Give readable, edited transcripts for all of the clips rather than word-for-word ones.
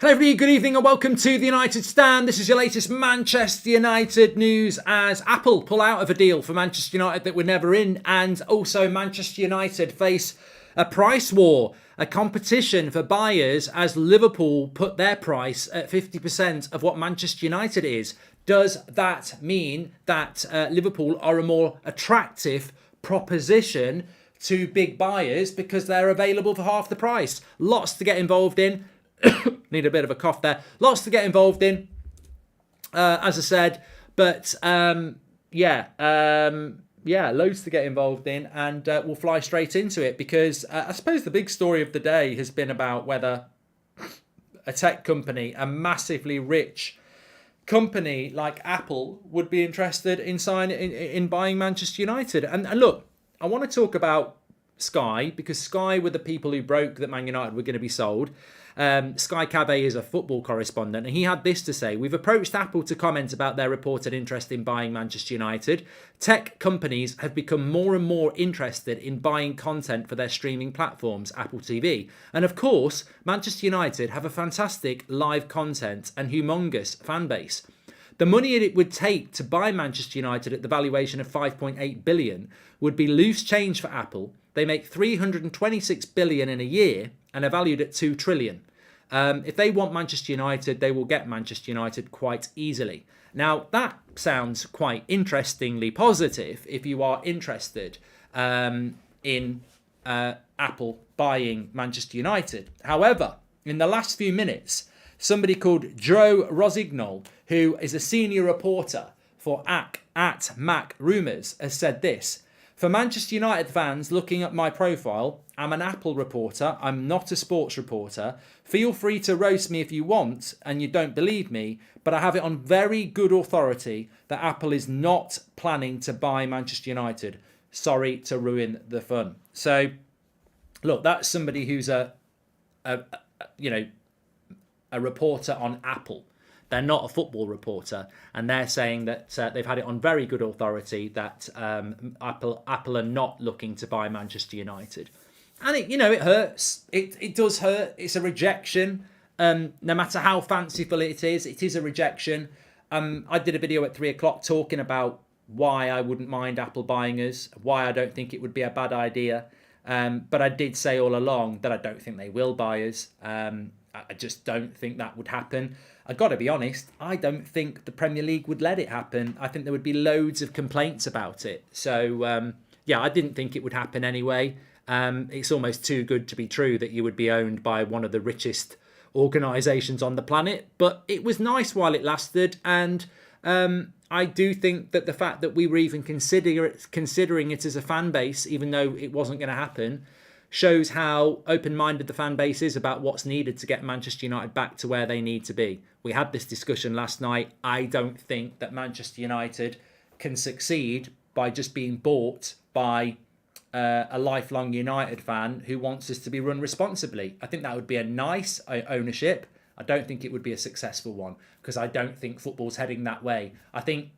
Hello everybody, good evening and welcome to the United Stand. This is your latest Manchester United news as Apple pull out of a deal for Manchester United that we're never in, and also Manchester United face a price war, a competition for buyers as Liverpool put their price at 50% of what Manchester United is. Does that mean that Liverpool are a more attractive proposition to big buyers because they're available for half the price? Lots to get involved in. Need a bit of a cough there. Lots to get involved in, as I said. But loads to get involved in, and we'll fly straight into it because I suppose the big story of the day has been about whether a tech company, a massively rich company like Apple, would be interested in buying Manchester United. And look, I want to talk about Sky because Sky were the people who broke that Man United were going to be sold. Sky Cave is a football correspondent, and he had this to say: "We've approached Apple to comment about their reported interest in buying Manchester United. Tech companies have become more and more interested in buying content for their streaming platforms, Apple TV. And of course, Manchester United have a fantastic live content and humongous fan base. The money it would take to buy Manchester United at the valuation of 5.8 billion would be loose change for Apple. They make 326 billion in a year and are valued at 2 trillion. If they want Manchester United, they will get Manchester United quite easily." Now, that sounds quite interestingly positive if you are interested in Apple buying Manchester United. However, in the last few minutes, somebody called Joe Rosignol, who is a senior reporter for at Mac Rumours, has said this: "For Manchester United fans looking at my profile, I'm an Apple reporter. I'm not a sports reporter. Feel free to roast me if you want and you don't believe me, but I have it on very good authority that Apple is not planning to buy Manchester United. Sorry to ruin the fun." So, look, that's somebody who's a reporter on Apple. They're not a football reporter, and they're saying that they've had it on very good authority that Apple are not looking to buy Manchester United. And it hurts. It does hurt. It's a rejection. No matter how fanciful it is a rejection. I did a video at 3:00 talking about why I wouldn't mind Apple buying us, why I don't think it would be a bad idea. But I did say all along that I don't think they will buy us. I just don't think that would happen. I got to be honest, I don't think the Premier League would let it happen. I think there would be loads of complaints about it. So, I didn't think it would happen anyway. It's almost too good to be true that you would be owned by one of the richest organisations on the planet. But it was nice while it lasted. And I do think that the fact that we were even considering it as a fan base, even though it wasn't going to happen, shows how open-minded the fan base is about what's needed to get Manchester United back to where they need to be. We had this discussion last night. I don't think that Manchester United can succeed by just being bought by a lifelong United fan who wants us to be run responsibly. I think that would be a nice ownership. I don't think it would be a successful one because I don't think football's heading that way. I think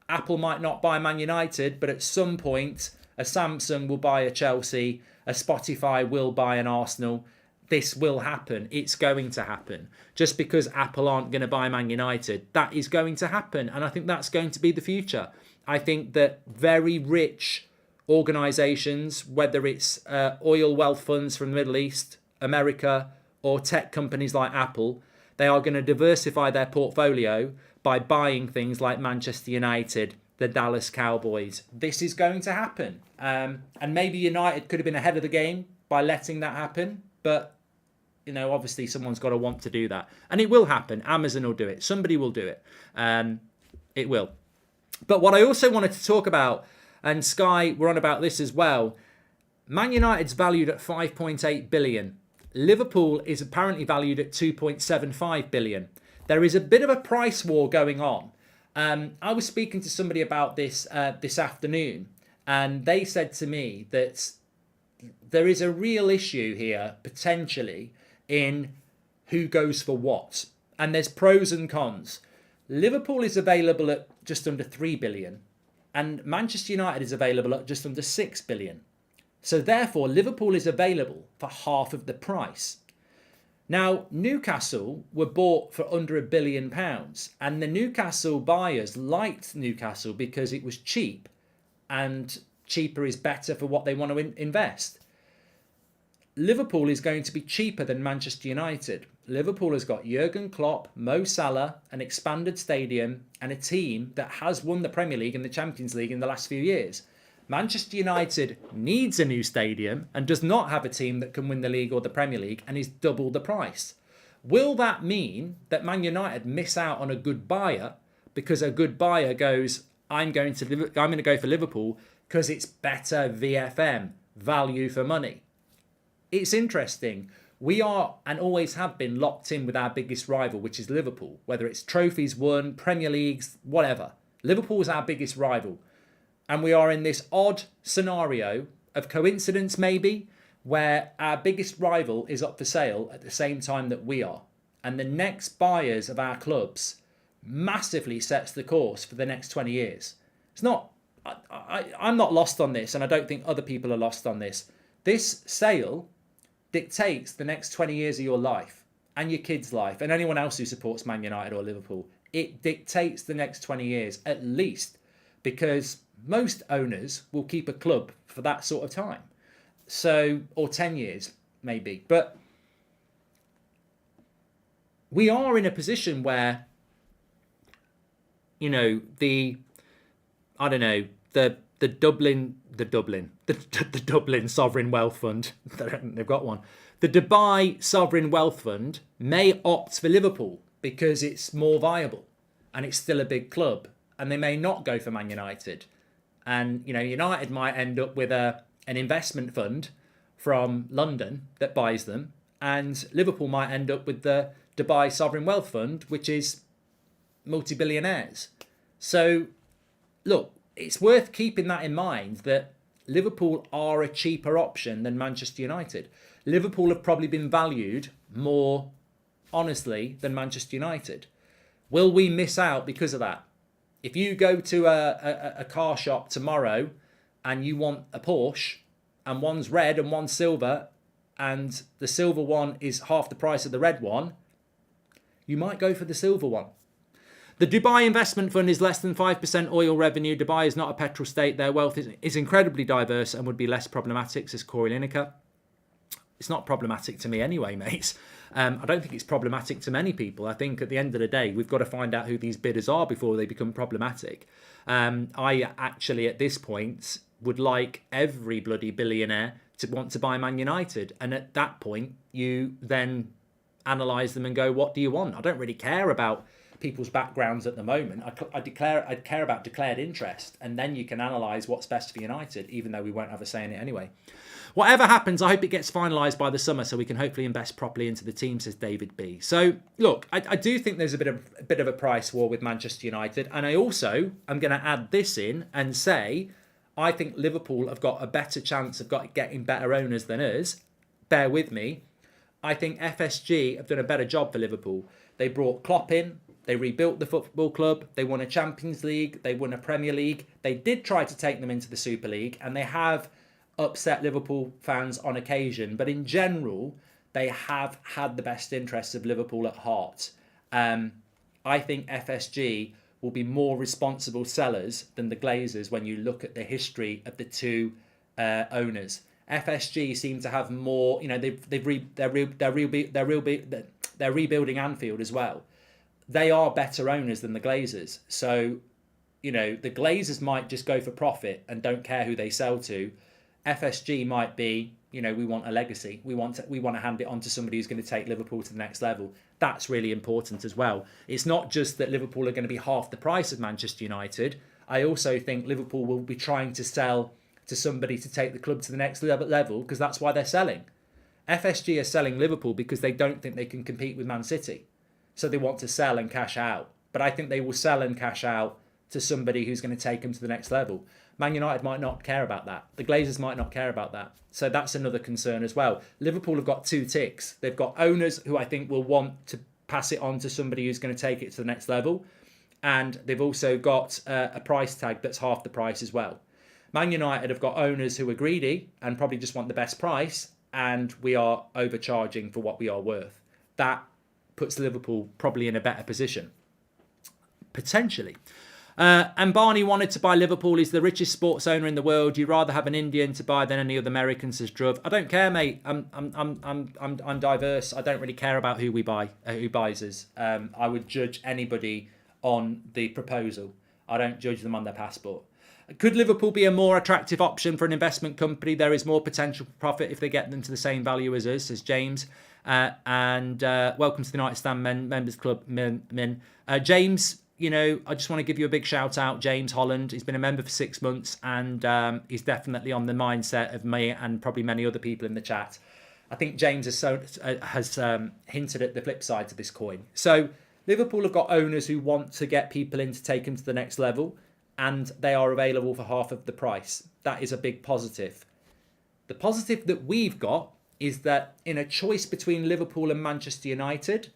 Apple might not buy Man United, but at some point a Samsung will buy a Chelsea, a Spotify will buy an Arsenal. This will happen. It's going to happen. Just because Apple aren't going to buy Man United, that is going to happen. And I think that's going to be the future. I think that very rich organisations, whether it's oil wealth funds from the Middle East, America, or tech companies like Apple, they are going to diversify their portfolio by buying things like Manchester United, the Dallas Cowboys. This is going to happen. And maybe United could have been ahead of the game by letting that happen. But, obviously someone's got to want to do that. And it will happen. Amazon will do it. Somebody will do it. It will. But what I also wanted to talk about, and Sky were on about this as well, Man United's valued at 5.8 billion. Liverpool is apparently valued at 2.75 billion. There is a bit of a price war going on. I was speaking to somebody about this this afternoon, and they said to me that there is a real issue here, potentially, in who goes for what. And there's pros and cons. Liverpool is available at just under 3 billion, and Manchester United is available at just under 6 billion. So therefore, Liverpool is available for half of the price. Now, Newcastle were bought for under £1 billion, and the Newcastle buyers liked Newcastle because it was cheap, and cheaper is better for what they want to invest. Liverpool is going to be cheaper than Manchester United. Liverpool has got Jurgen Klopp, Mo Salah, an expanded stadium, and a team that has won the Premier League and the Champions League in the last few years. Manchester United needs a new stadium and does not have a team that can win the league or the Premier League and is double the price. Will that mean that Man United miss out on a good buyer because a good buyer goes, I'm going to go for Liverpool because it's better VFM, value for money? It's interesting. We are and always have been locked in with our biggest rival, which is Liverpool, whether it's trophies won, Premier Leagues, whatever. Liverpool is our biggest rival. And we are in this odd scenario of coincidence, maybe, where our biggest rival is up for sale at the same time that we are. And the next buyers of our clubs massively sets the course for the next 20 years. It's not, I'm not lost on this, and I don't think other people are lost on this. This sale dictates the next 20 years of your life and your kids' life and anyone else who supports Man United or Liverpool. It dictates the next 20 years at least, because most owners will keep a club for that sort of time. So, or 10 years maybe. But we are in a position where, you know, the Dublin Sovereign Wealth Fund, they've got one. The Dubai Sovereign Wealth Fund may opt for Liverpool because it's more viable and it's still a big club, and they may not go for Man United. And, you know, United might end up with an investment fund from London that buys them, and Liverpool might end up with the Dubai Sovereign Wealth Fund, which is multi-billionaires. So, look, it's worth keeping that in mind, that Liverpool are a cheaper option than Manchester United. Liverpool have probably been valued more honestly than Manchester United. Will we miss out because of that? If you go to a car shop tomorrow and you want a Porsche, and one's red and one's silver, and the silver one is half the price of the red one, you might go for the silver one. The Dubai Investment Fund is less than 5% oil revenue. Dubai is not a petrol state. Their wealth is incredibly diverse and would be less problematic, says Corey Lineker. It's not problematic to me anyway, mate. I don't think it's problematic to many people. I think at the end of the day, we've got to find out who these bidders are before they become problematic. I actually, at this point, would like every bloody billionaire to want to buy Man United. And at that point, you then analyse them and go, what do you want? I don't really care about people's backgrounds at the moment. I'd care about declared interest, and then you can analyse what's best for United, even though we won't have a say in it anyway. Whatever happens, I hope it gets finalised by the summer so we can hopefully invest properly into the team, says David B. So, look, I do think there's a bit of a price war with Manchester United, and I also am going to add this in and say I think Liverpool have got a better chance of getting better owners than us. Bear with me. I think FSG have done a better job for Liverpool. They brought Klopp in. They rebuilt the football club. They won a Champions League. They won a Premier League. They did try to take them into the Super League, and they have upset Liverpool fans on occasion. But in general, they have had the best interests of Liverpool at heart. I think FSG will be more responsible sellers than the Glazers when you look at the history of the two owners. FSG seem to have more. You know, they're rebuilding Anfield as well. They are better owners than the Glazers. So, you know, the Glazers might just go for profit and don't care who they sell to. FSG might be, you know, we want a legacy. We want to hand it on to somebody who's going to take Liverpool to the next level. That's really important as well. It's not just that Liverpool are going to be half the price of Manchester United. I also think Liverpool will be trying to sell to somebody to take the club to the next level, because that's why they're selling. FSG are selling Liverpool because they don't think they can compete with Man City. So they want to sell and cash out. But I think they will sell and cash out to somebody who's going to take them to the next level. Man United might not care about that. The Glazers might not care about that. So that's another concern as well. Liverpool have got two ticks. They've got owners who I think will want to pass it on to somebody who's going to take it to the next level. And they've also got a price tag that's half the price as well. Man United have got owners who are greedy and probably just want the best price. And we are overcharging for what we are worth. that puts Liverpool probably in a better position. Potentially. And Barney wanted to buy Liverpool. He's the richest sports owner in the world. You'd rather have an Indian to buy than any other American, says Druv. I don't care, mate. I'm diverse. I don't really care about who we buy, who buys us. I would judge anybody on the proposal. I don't judge them on their passport. Could Liverpool be a more attractive option for an investment company? There is more potential for profit if they get them to the same value as us, says James. And welcome to the United Stand Members Club, Min. James, you know, I just want to give you a big shout out, James Holland. He's been a member for 6 months, and he's definitely on the mindset of me and probably many other people in the chat. I think James has hinted at the flip side to this coin. So Liverpool have got owners who want to get people in to take them to the next level, and they are available for half of the price. That is a big positive. The positive that we've got is that in a choice between Liverpool and Manchester United,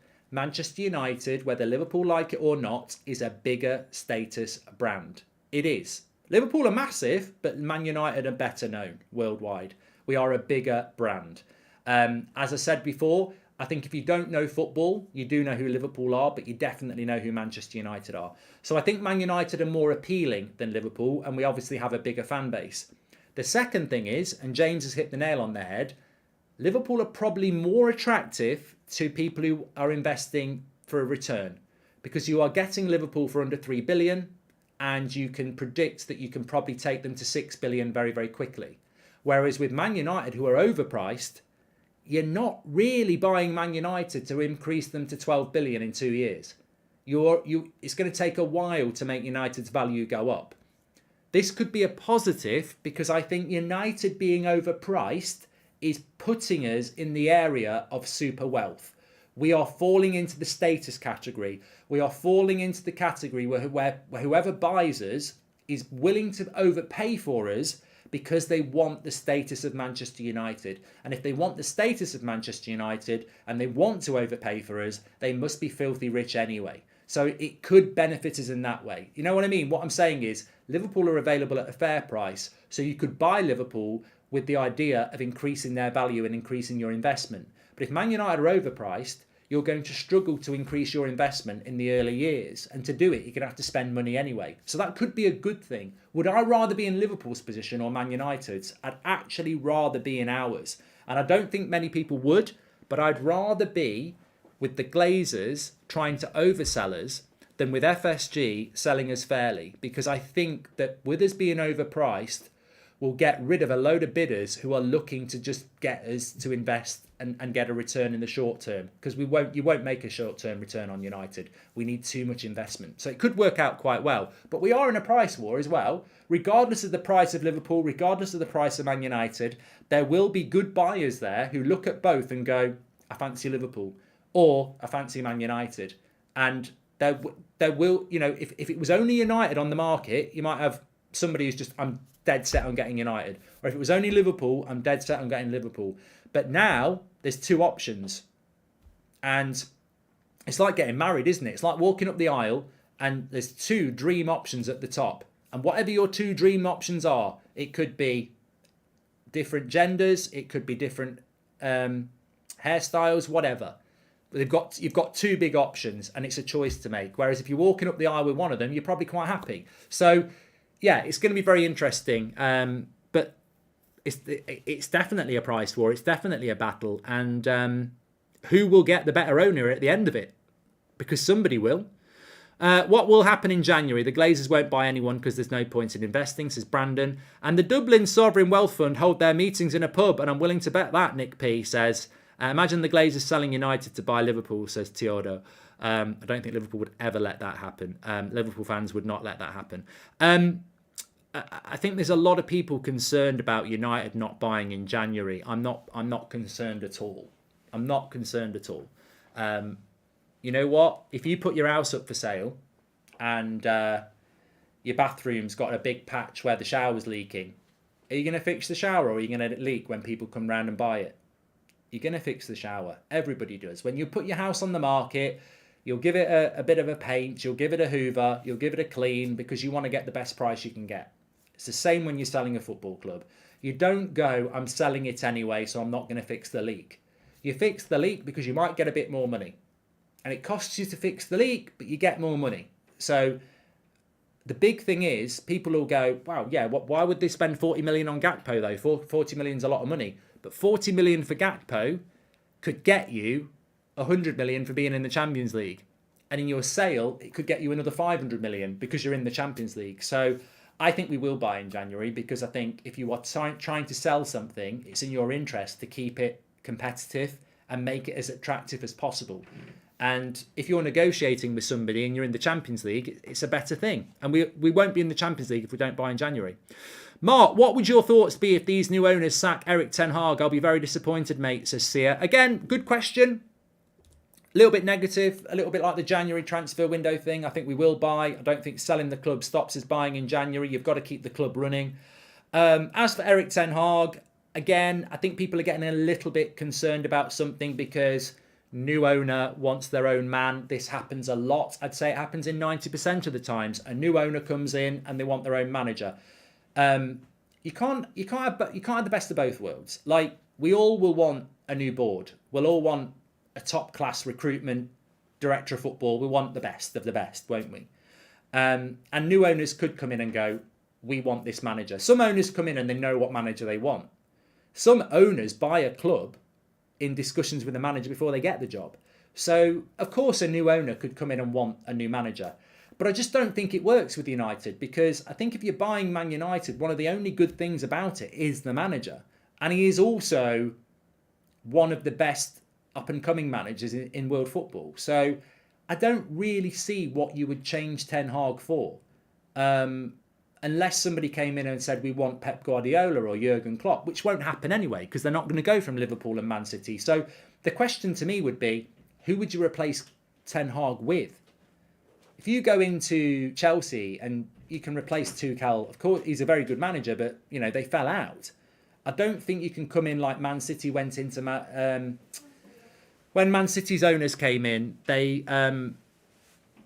whether Liverpool like it or not, is a bigger status brand. It is. Liverpool are massive, but Man United are better known worldwide. We are a bigger brand. As I said before, I think if you don't know football, you do know who Liverpool are, but you definitely know who Manchester United are. So I think Man United are more appealing than Liverpool, and we obviously have a bigger fan base. The second thing is, and James has hit the nail on the head, Liverpool are probably more attractive to people who are investing for a return, because you are getting Liverpool for under 3 billion, and you can predict that you can probably take them to 6 billion very, very quickly. Whereas with Man United, who are overpriced, you're not really buying Man United to increase them to 12 billion in 2 years. It's going to take a while to make United's value go up. This could be a positive, because I think United being overpriced is putting us in the area of super wealth. We are falling into the status category. We are falling into the category where whoever buys us is willing to overpay for us because they want the status of Manchester United. And if they want the status of Manchester United and they want to overpay for us, they must be filthy rich anyway. So it could benefit us in that way. You know what I mean? What I'm saying is Liverpool are available at a fair price. So you could buy Liverpool with the idea of increasing their value and increasing your investment. But if Man United are overpriced, you're going to struggle to increase your investment in the early years. And to do it, you're going to have to spend money anyway. So that could be a good thing. Would I rather be in Liverpool's position or Man United's? I'd actually rather be in ours. And I don't think many people would, but I'd rather be with the Glazers trying to oversell us than with FSG selling us fairly. Because I think that with us being overpriced, we'll get rid of a load of bidders who are looking to just get us to invest and get a return in the short term, because you won't make a short-term return on United. We need too much investment. So it could work out quite well. But we are in a price war as well. Regardless of the price of Liverpool, regardless of the price of Man United, there will be good buyers there who look at both and go, I fancy Liverpool, or I fancy Man United. And there will, you know, if it was only United on the market, you might have somebody who's just, I'm dead set on getting United. Or if it was only Liverpool, I'm dead set on getting Liverpool. But now there's two options. And it's like getting married, isn't it? It's like walking up the aisle and there's two dream options at the top. And whatever your two dream options are, it could be different genders, it could be different hairstyles, whatever. But you've got two big options and it's a choice to make. Whereas if you're walking up the aisle with one of them, you're probably quite happy. So yeah, it's going to be very interesting. But it's definitely a price war. It's definitely a battle. And who will get the better owner at the end of it? Because somebody will. What will happen in January? The Glazers won't buy anyone because there's no point in investing, says Brandon. And the Dublin Sovereign Wealth Fund hold their meetings in a pub, and I'm willing to bet that, Nick P says. Imagine the Glazers selling United to buy Liverpool, says Teodo. I don't think Liverpool would ever let that happen. Liverpool fans would not let that happen. I think there's a lot of people concerned about United not buying in January. I'm not concerned at all. I'm not concerned at all. You know what? If you put your house up for sale and your bathroom's got a big patch where the shower's leaking, are you going to fix the shower, or are you going to let it leak when people come round and buy it? You're going to fix the shower. Everybody does. When you put your house on the market, you'll give it a bit of a paint, you'll give it a hoover, you'll give it a clean, because you want to get the best price you can get. It's the same when you're selling a football club. You don't go, I'm selling it anyway, so I'm not going to fix the leak. You fix the leak because you might get a bit more money. And it costs you to fix the leak, but you get more money. So the big thing is, people will go, wow, yeah, why would they spend 40 million on Gakpo though? 40 million is a lot of money. But 40 million for Gakpo could get you 100 million for being in the Champions League. And in your sale, it could get you another 500 million because you're in the Champions League. So I think we will buy in January, because I think if you are trying to sell something, it's in your interest to keep it competitive and make it as attractive as possible. And if you're negotiating with somebody and you're in the Champions League, it's a better thing. And we won't be in the Champions League if we don't buy in January. Mark, what would your thoughts be if these new owners sack Erik ten Hag? I'll be very disappointed, mate, says Sia. Again, good question. A little bit negative, a little bit like the January transfer window thing. I think we will buy. I don't think selling the club stops us buying in January. You've got to keep the club running. As for Erik ten Hag, again, I think people are getting a little bit concerned about something because new owner wants their own man. This happens a lot. I'd say it happens in 90% of the times. A new owner comes in and they want their own manager. You can't have the best of both worlds. Like, we all will want a new board. We'll all want a top class recruitment director of football. We want the best of the best, won't we? And new owners could come in and go, we want this manager. Some owners come in and they know what manager they want. Some owners buy a club in discussions with the manager before they get the job. So, of course, a new owner could come in and want a new manager. But I just don't think it works with United, because I think if you're buying Man United, one of the only good things about it is the manager. And he is also one of the best up-and-coming managers in world football. So I don't really see what you would change Ten Hag for. Unless somebody came in and said, we want Pep Guardiola or Jurgen Klopp, which won't happen anyway, because they're not going to go from Liverpool and Man City. So the question to me would be, who would you replace Ten Hag with? If you go into Chelsea and you can replace Tuchel, of course, he's a very good manager, but, you know, they fell out. I don't think you can come in like Man City went into... when Man City's owners came in, they...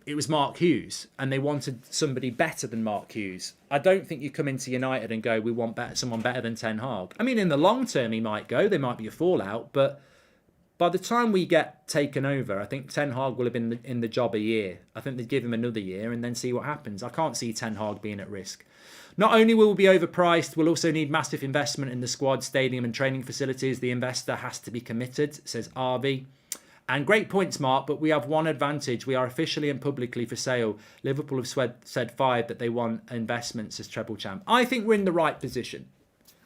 it was Mark Hughes, and they wanted somebody better than Mark Hughes. I don't think you come into United and go, we want someone better than Ten Hag. I mean, in the long term, he might go. There might be a fallout, but by the time we get taken over, I think Ten Hag will have been in the job a year. I think they'd give him another year and then see what happens. I can't see Ten Hag being at risk. Not only will we be overpriced, we'll also need massive investment in the squad, stadium and training facilities. The investor has to be committed, says RV. And great points, Mark, but we have one advantage. We are officially and publicly for sale. Liverpool have said 5 that they want investments as treble champ. I think we're in the right position.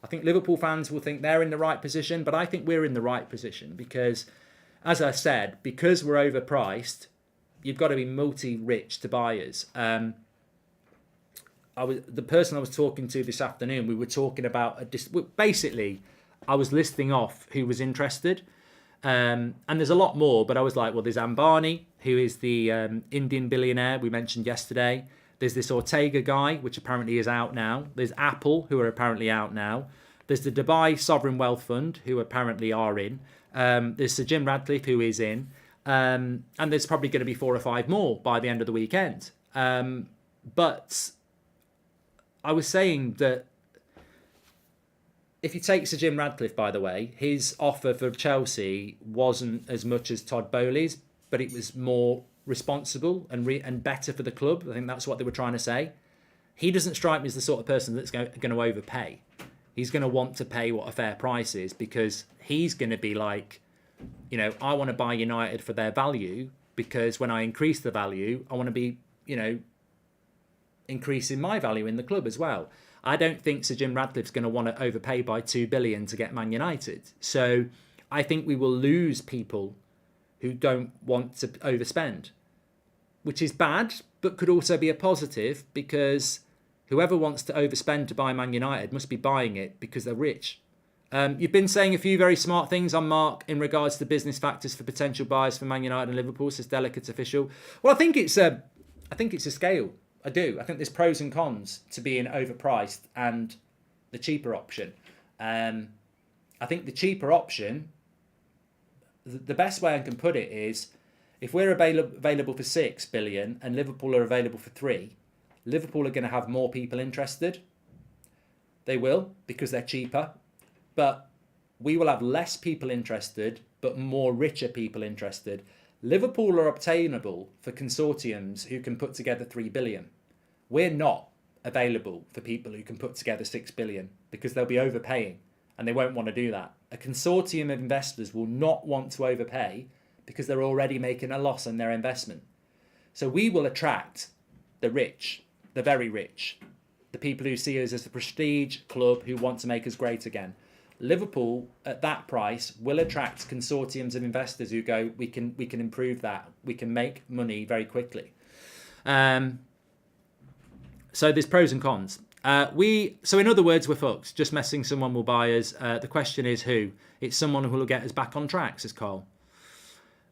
I think Liverpool fans will think they're in the right position, but I think we're in the right position because, as I said, because we're overpriced, you've got to be multi-rich to buy us. The person I was talking to this afternoon, we were talking about, basically, I was listing off who was interested. And there's a lot more, but I was like, well, there's Ambani, who is the Indian billionaire we mentioned yesterday. There's this Ortega guy, which apparently is out now. There's Apple, who are apparently out now. There's the Dubai Sovereign Wealth Fund, who apparently are in. There's Sir Jim Radcliffe, who is in. And there's probably going to be 4 or 5 more by the end of the weekend. But I was saying that if you take Sir Jim Radcliffe, by the way, his offer for Chelsea wasn't as much as Todd Bowley's, but it was more responsible and better for the club. I think that's what they were trying to say. He doesn't strike me as the sort of person that's going to overpay. He's going to want to pay what a fair price is, because he's going to be like, you know, I want to buy United for their value, because when I increase the value, I want to be, you know, increasing my value in the club as well. I don't think Sir Jim Radcliffe's going to want to overpay by 2 billion to get Man United. So I think we will lose people who don't want to overspend, which is bad, but could also be a positive, because whoever wants to overspend to buy Man United must be buying it because they're rich. You've been saying a few very smart things on Mark in regards to business factors for potential buyers for Man United and Liverpool, says Delicate Official. Well, I think it's a scale. I do. I think there's pros and cons to being overpriced and the cheaper option. I think the cheaper option, the best way I can put it is, if we're available for 6 billion and Liverpool are available for 3, Liverpool are going to have more people interested. They will, because they're cheaper. But we will have less people interested, but more richer people interested. Liverpool are obtainable for consortiums who can put together 3 billion. We're not available for people who can put together 6 billion because they'll be overpaying and they won't want to do that. A consortium of investors will not want to overpay because they're already making a loss on their investment. So we will attract the rich, the very rich, the people who see us as a prestige club who want to make us great again. Liverpool at that price will attract consortiums of investors who go, we can improve that, we can make money very quickly. So there's pros and cons. So in other words, we're fucked. Just messing someone will buy us. The question is who? It's someone who will get us back on track, says Cole.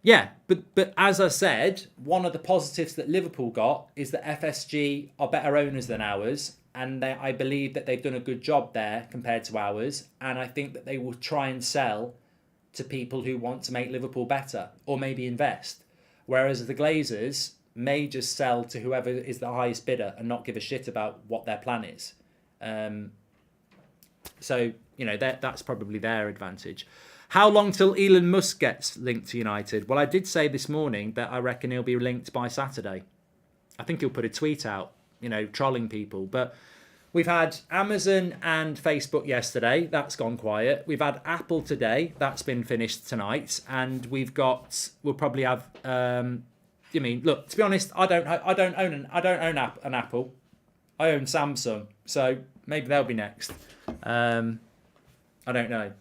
Yeah, but as I said, one of the positives that Liverpool got is that FSG are better owners than ours, and I believe that they've done a good job there compared to ours, and I think that they will try and sell to people who want to make Liverpool better, or maybe invest. Whereas the Glazers may just sell to whoever is the highest bidder and not give a shit about what their plan is. So, you know, that's probably their advantage. How long till Elon Musk gets linked to United? Well, I did say this morning that I reckon he'll be linked by Saturday. I think he'll put a tweet out, you know, trolling people. But we've had Amazon and Facebook yesterday. That's gone quiet. We've had Apple today. That's been finished tonight. And we'll probably have... look, to be honest, I don't own an Apple. I own Samsung. So maybe they'll be next. I don't know.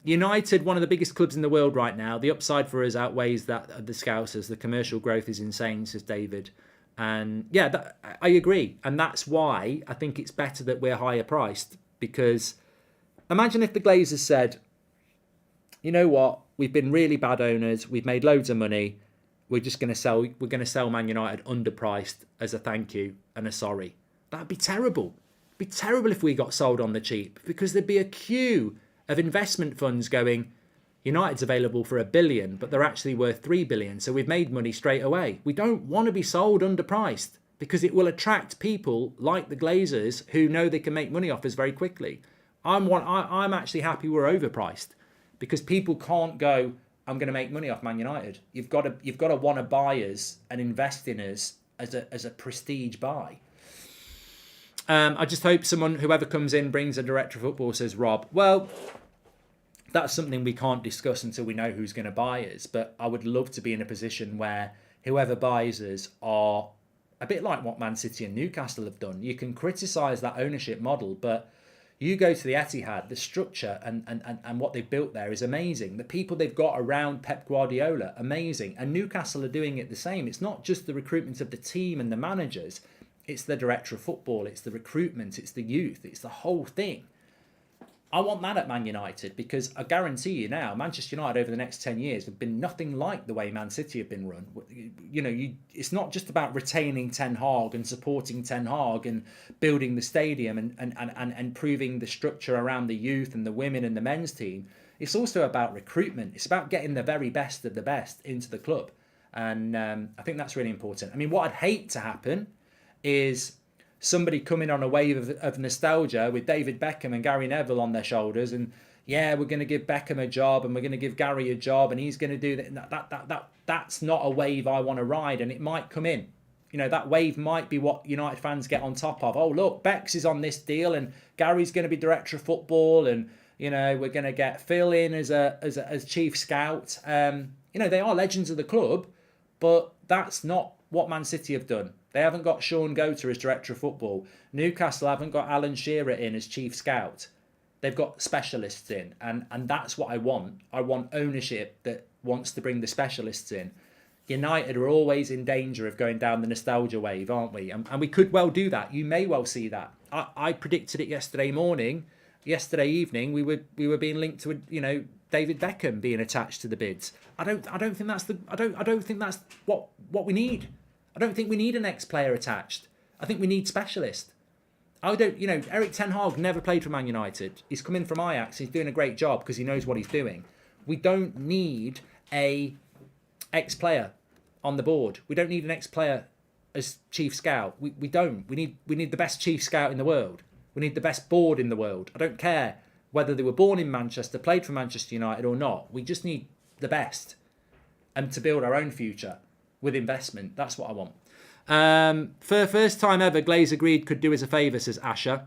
United, one of the biggest clubs in the world right now. The upside for us outweighs that of the Scousers. The commercial growth is insane, says David. And yeah, I agree. And that's why I think it's better that we're higher priced. Because imagine if the Glazers said, you know what, we've been really bad owners. We've made loads of money. We're going to sell Man United underpriced as a thank you and a sorry. That'd be terrible. It'd be terrible if we got sold on the cheap, because there'd be a queue of investment funds going, United's available for $1 billion, but they're actually worth 3 billion. So we've made money straight away. We don't want to be sold underpriced because it will attract people like the Glazers who know they can make money off us very quickly. I'm actually happy we're overpriced because people can't go, I'm going to make money off Man United. You've got to want to buy us and invest in us as a prestige buy. I just hope whoever comes in, brings a director of football, says Rob. Well, that's something we can't discuss until we know who's going to buy us. But I would love to be in a position where whoever buys us are a bit like what Man City and Newcastle have done. You can criticise that ownership model, but you go to the Etihad, the structure and what they've built there is amazing. The people they've got around Pep Guardiola, amazing. And Newcastle are doing it the same. It's not just the recruitment of the team and the managers. It's the director of football. It's the recruitment. It's the youth. It's the whole thing. I want that at Man United because I guarantee you now, Manchester United over the next 10 years have been nothing like the way Man City have been run. You know, it's not just about retaining Ten Hag and supporting Ten Hag and building the stadium and improving the structure around the youth and the women and the men's team. It's also about recruitment. It's about getting the very best of the best into the club. And I think that's really important. I mean, what I'd hate to happen is somebody coming on a wave of nostalgia with David Beckham and Gary Neville on their shoulders and yeah, we're going to give Beckham a job and we're going to give Gary a job and he's going to do that. That's not a wave I want to ride, and it might come in. You know, that wave might be what United fans get on top of. Oh, look, Bex is on this deal and Gary's going to be director of football and, you know, we're going to get Phil in as chief scout. You know, they are legends of the club, but that's not what Man City have done. They haven't got Sean Goater as director of football. Newcastle haven't got Alan Shearer in as chief scout. They've got specialists in, and that's what I want. I want ownership that wants to bring the specialists in. United are always in danger of going down the nostalgia wave, aren't we? And we could well do that. You may well see that. I predicted it yesterday morning. Yesterday evening, we were being linked to David Beckham being attached to the bids. I don't think that's what we need. I don't think we need an ex-player attached. I think we need specialists. Eric Ten Hag never played for Man United. He's come in from Ajax. He's doing a great job because he knows what he's doing. We don't need a ex-player on the board. We don't need an ex-player as chief scout. We don't. We need the best chief scout in the world. We need the best board in the world. I don't care whether they were born in Manchester, played for Manchester United or not. We just need the best, and to build our own future with investment. That's what I want. For first time ever, Glaze agreed could do us a favour, says Asher.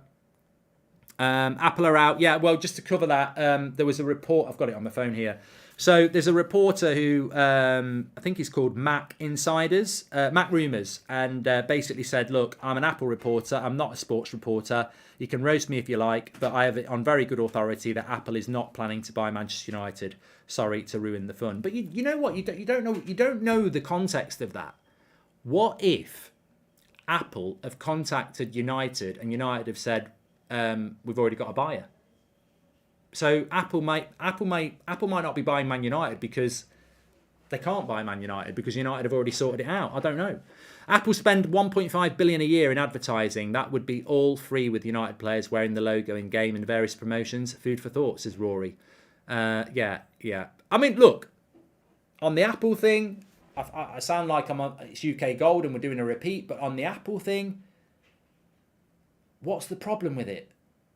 Apple are out. Yeah, well, just to cover that, there was a report. I've got it on my phone here. So there's a reporter who I think he's called Mac Insiders, Mac Rumours, and basically said, look, I'm an Apple reporter. I'm not a sports reporter. You can roast me if you like, but I have it on very good authority that Apple is not planning to buy Manchester United. Sorry to ruin the fun. But you know what? You don't know the context of that. What if Apple have contacted United and United have said, we've already got a buyer? So Apple might not be buying Man United because they can't buy Man United because United have already sorted it out. I don't know. Apple spend 1.5 billion a year in advertising. That would be all free with United players wearing the logo in game and various promotions. Food for thought, says Rory. Yeah. I mean, look, on the Apple thing, I sound like it's UK Gold and we're doing a repeat, but on the Apple thing, what's the problem with it?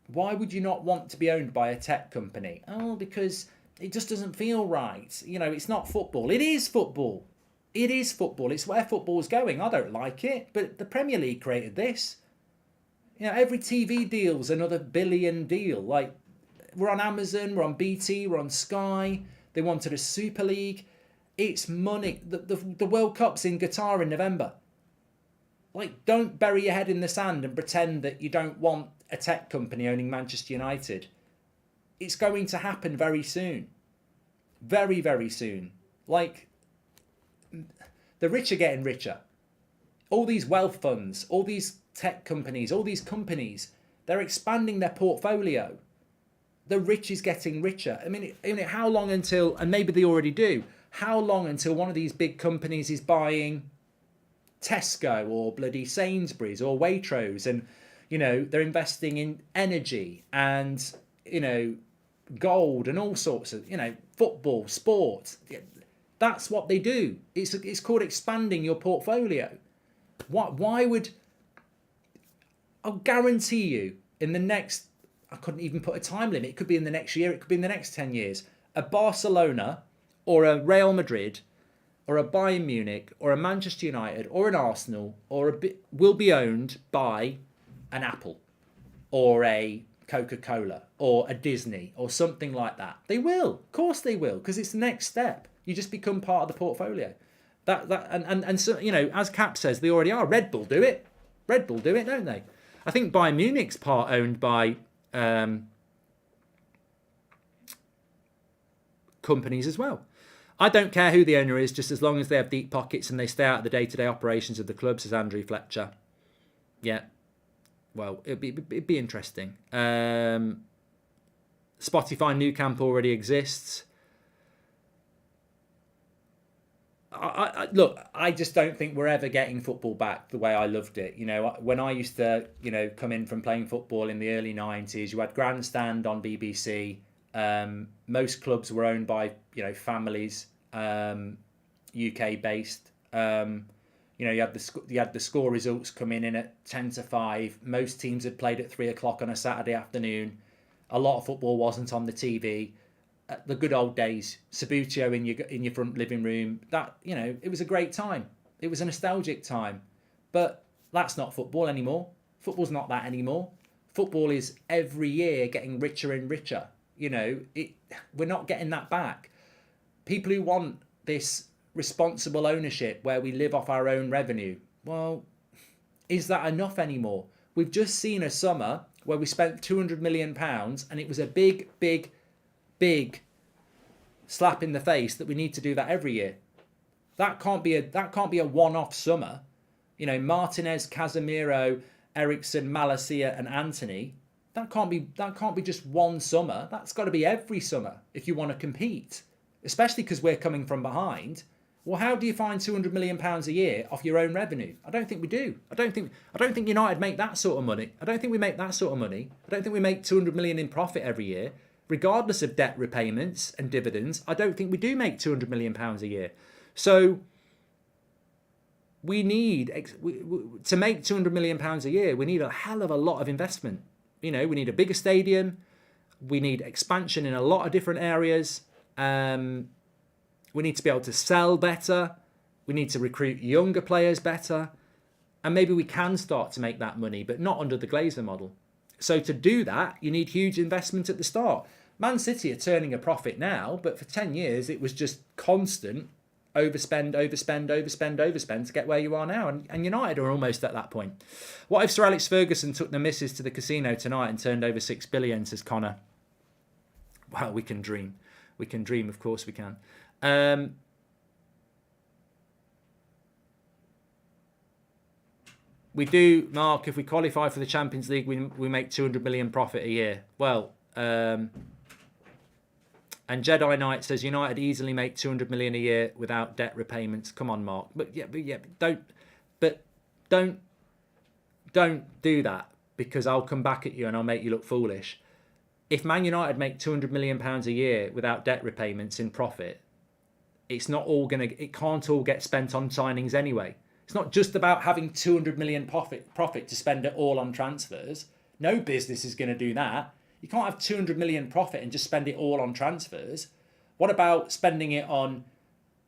Why would you not want to be owned by a tech company? Oh, because it just doesn't feel right. You know, it's not football. It is football. It is football. It's where football's going. I don't like it, but the Premier League created this. You know, every TV deal's another billion deal. Like, we're on Amazon, we're on BT, we're on Sky. They wanted a Super League. It's money. The World Cup's in Qatar in November. Like, don't bury your head in the sand and pretend that you don't want a tech company owning Manchester United. It's going to happen very soon. Very, very soon. Like, the rich are getting richer. All these wealth funds, all these tech companies, all these companies, they're expanding their portfolio. The rich is getting richer. I mean, how long until, and maybe they already do, how long until one of these big companies is buying Tesco or bloody Sainsbury's or Waitrose, and you know they're investing in energy and gold and all sorts of football, sport. That's what they do. It's called expanding your portfolio. Why would, I'll guarantee you in the next, I couldn't even put a time limit, it could be in the next year, it could be in the next 10 years, a Barcelona or a Real Madrid or a Bayern Munich or a Manchester United or an Arsenal will be owned by an Apple or a Coca-Cola or a Disney or something like that. They will. Of course they will, because it's the next step. You just become part of the portfolio. And so, as Cap says, they already are. Red Bull do it. Red Bull do it, don't they? I think Bayern Munich's part owned by companies as well. I don't care who the owner is, just as long as they have deep pockets and they stay out of the day-to-day operations of the club, says Andrew Fletcher. Yeah. Well, it'd be interesting. Spotify New Camp already exists. Look, I just don't think we're ever getting football back the way I loved it. When I used to, come in from playing football in the early 90s, you had Grandstand on BBC. Most clubs were owned by, families, UK based. You had the score results coming in at 10-5. Most teams had played at 3:00 on a Saturday afternoon. A lot of football wasn't on the TV. The good old days, Sabutio in your front living room. That it was a great time. It was a nostalgic time, but that's not football anymore. Football's not that anymore. Football is every year getting richer and richer. We're not getting that back. People who want this responsible ownership where we live off our own revenue, well, is that enough anymore? We've just seen a summer where we spent £200 million and it was a big slap in the face that we need to do that every year. That can't be a one-off summer. Martinez, Casemiro, Ericsson, Malacia and Anthony, that can't be just one summer. That's got to be every summer if you want to compete, especially because we're coming from behind. Well, how do you find £200 million a year off your own revenue? I don't think we do. I don't think United make that sort of money. I don't think we make that sort of money. I don't think we make 200 million in profit every year, regardless of debt repayments and dividends. I don't think we do make £200 million a year. So we need, to make £200 million a year, we need a hell of a lot of investment. We need a bigger stadium. We need expansion in a lot of different areas. We need to be able to sell better. We need to recruit younger players better. And maybe we can start to make that money, but not under the Glazer model. So to do that, you need huge investment at the start. Man City are turning a profit now, but for 10 years, it was just constant overspend to get where you are now. And United are almost at that point. What if Sir Alex Ferguson took the missus to the casino tonight and turned over 6 billion, says Connor? Well, we can dream. We can dream, of course we can. We do, Mark, if we qualify for the Champions League, we make 200 million profit a year. Well, and Jedi Knight says United easily make 200 million a year without debt repayments. Come on, Mark. But don't do that, because I'll come back at you and I'll make you look foolish. If Man United make 200 million pounds a year without debt repayments in profit, it can't all get spent on signings anyway. It's not just about having 200 million profit to spend it all on transfers. No business is going to do that. You can't have 200 million profit and just spend it all on transfers. What about spending it on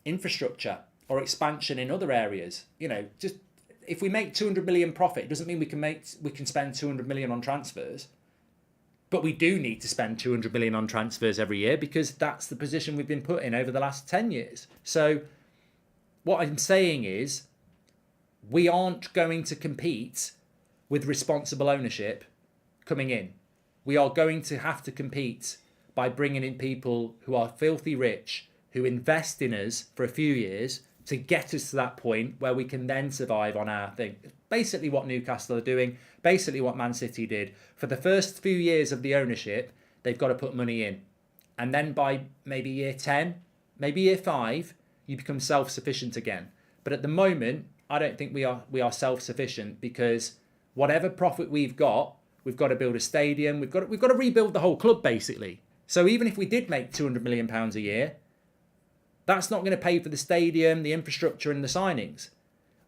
infrastructure or expansion in other areas? Just if we make 200 million profit, it doesn't mean we can spend 200 million on transfers. But we do need to spend 200 million on transfers every year, because that's the position we've been put in over the last 10 years. So what I'm saying is, we aren't going to compete with responsible ownership coming in. We are going to have to compete by bringing in people who are filthy rich, who invest in us for a few years to get us to that point where we can then survive on our thing. Basically what Newcastle are doing, basically what Man City did. For the first few years of the ownership, they've got to put money in. And then by maybe year 10, maybe year 5, you become self-sufficient again. But at the moment, I don't think we are self-sufficient, because whatever profit we've got to build a stadium. We've got to rebuild the whole club, basically. So even if we did make £200 million a year, that's not going to pay for the stadium, the infrastructure and the signings.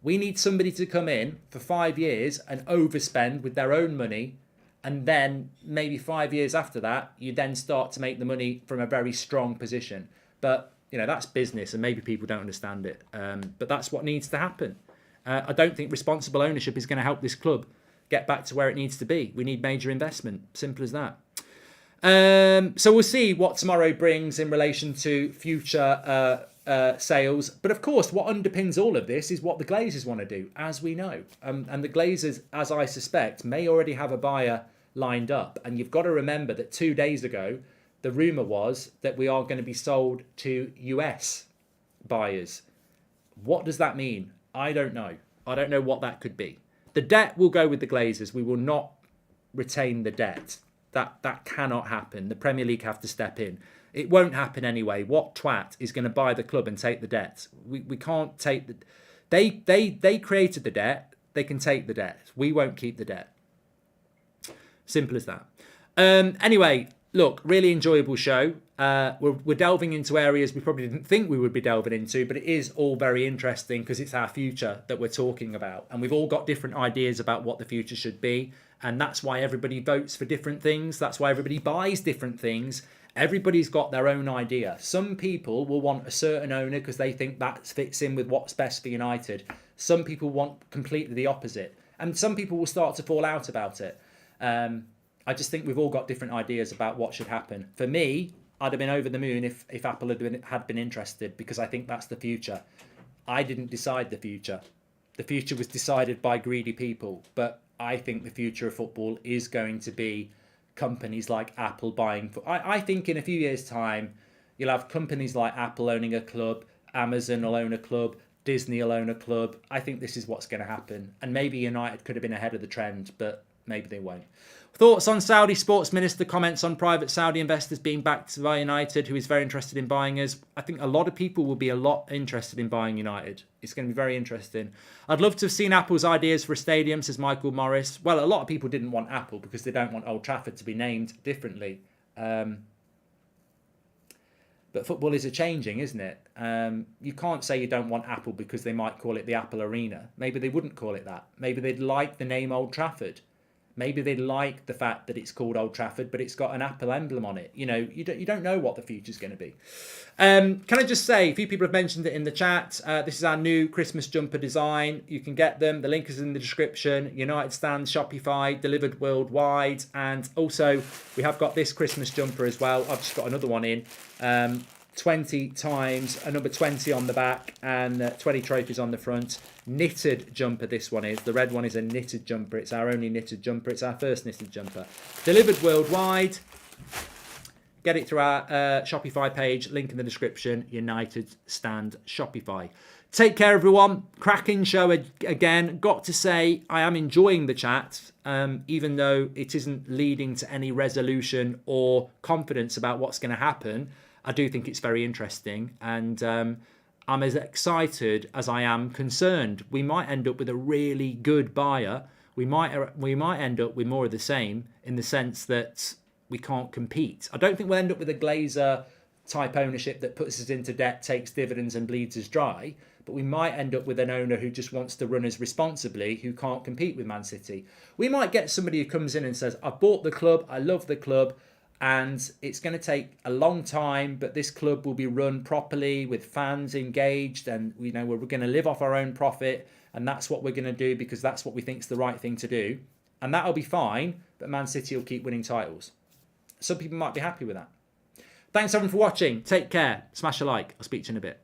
We need somebody to come in for 5 years and overspend with their own money. And then maybe 5 years after that, you then start to make the money from a very strong position. But, that's business, and maybe people don't understand it. But that's what needs to happen. I don't think responsible ownership is going to help this club get back to where it needs to be. We need major investment. Simple as that. So we'll see what tomorrow brings in relation to future sales. But of course, what underpins all of this is what the Glazers want to do, as we know. And the Glazers, as I suspect, may already have a buyer lined up. And you've got to remember that 2 days ago, the rumour was that we are going to be sold to US buyers. What does that mean? I don't know. I don't know what that could be. The debt will go with the Glazers. We will not retain the debt. That cannot happen. The Premier League have to step in. It won't happen anyway. What twat is going to buy the club and take the debt? We can't take the... They created the debt. They can take the debt. We won't keep the debt. Simple as that. Anyway, look, really enjoyable show. We're delving into areas we probably didn't think we would be delving into, but it is all very interesting because it's our future that we're talking about. And we've all got different ideas about what the future should be. And that's why everybody votes for different things. That's why everybody buys different things. Everybody's got their own idea. Some people will want a certain owner because they think that fits in with what's best for United. Some people want completely the opposite. And some people will start to fall out about it. I just think we've all got different ideas about what should happen. For me, I'd have been over the moon if Apple had been interested, because I think that's the future. I didn't decide the future. The future was decided by greedy people. But I think the future of football is going to be companies like Apple buying. I think in a few years' time, you'll have companies like Apple owning a club, Amazon will own a club, Disney will own a club. I think this is what's going to happen. And maybe United could have been ahead of the trend, but maybe they won't. Thoughts on Saudi Sports Minister comments on private Saudi investors being backed by United, who is very interested in buying us. I think a lot of people will be a lot interested in buying United. It's going to be very interesting. I'd love to have seen Apple's ideas for a stadium, says Michael Morris. Well, a lot of people didn't want Apple because they don't want Old Trafford to be named differently. But football is changing, isn't it? You can't say you don't want Apple because they might call it the Apple Arena. Maybe they wouldn't call it that. Maybe they'd like the name Old Trafford. Maybe they like the fact that it's called Old Trafford, but it's got an Apple emblem on it. You know, you don't know what the future's going to be. Can I just say, a few people have mentioned it in the chat. This is our new Christmas jumper design. You can get them. The link is in the description. United Stands, Shopify, delivered worldwide. And also, we have got this Christmas jumper as well. I've just got another one in. 20 times, a number 20 on the back, and 20 trophies on the front. Knitted jumper, this one is. The red one is a knitted jumper. It's our only knitted jumper. It's our first knitted jumper. Delivered worldwide. Get it through our Shopify page. Link in the description. United Stand Shopify. Take care, everyone. Cracking show again. Got to say, I am enjoying the chat, even though it isn't leading to any resolution or confidence about what's going to happen. I do think it's very interesting, and I'm as excited as I am concerned. We might end up with a really good buyer. We might end up with more of the same, in the sense that we can't compete. I don't think we'll end up with a Glazer type ownership that puts us into debt, takes dividends and bleeds us dry. But we might end up with an owner who just wants to run us responsibly, who can't compete with Man City. We might get somebody who comes in and says, I bought the club, I love the club, and it's going to take a long time, but this club will be run properly with fans engaged, and we're going to live off our own profit, and that's what we're going to do because that's what we think is the right thing to do. And that'll be fine, but Man City will keep winning titles. Some people might be happy with that. Thanks everyone for watching. Take care. Smash a like. I'll speak to you in a bit.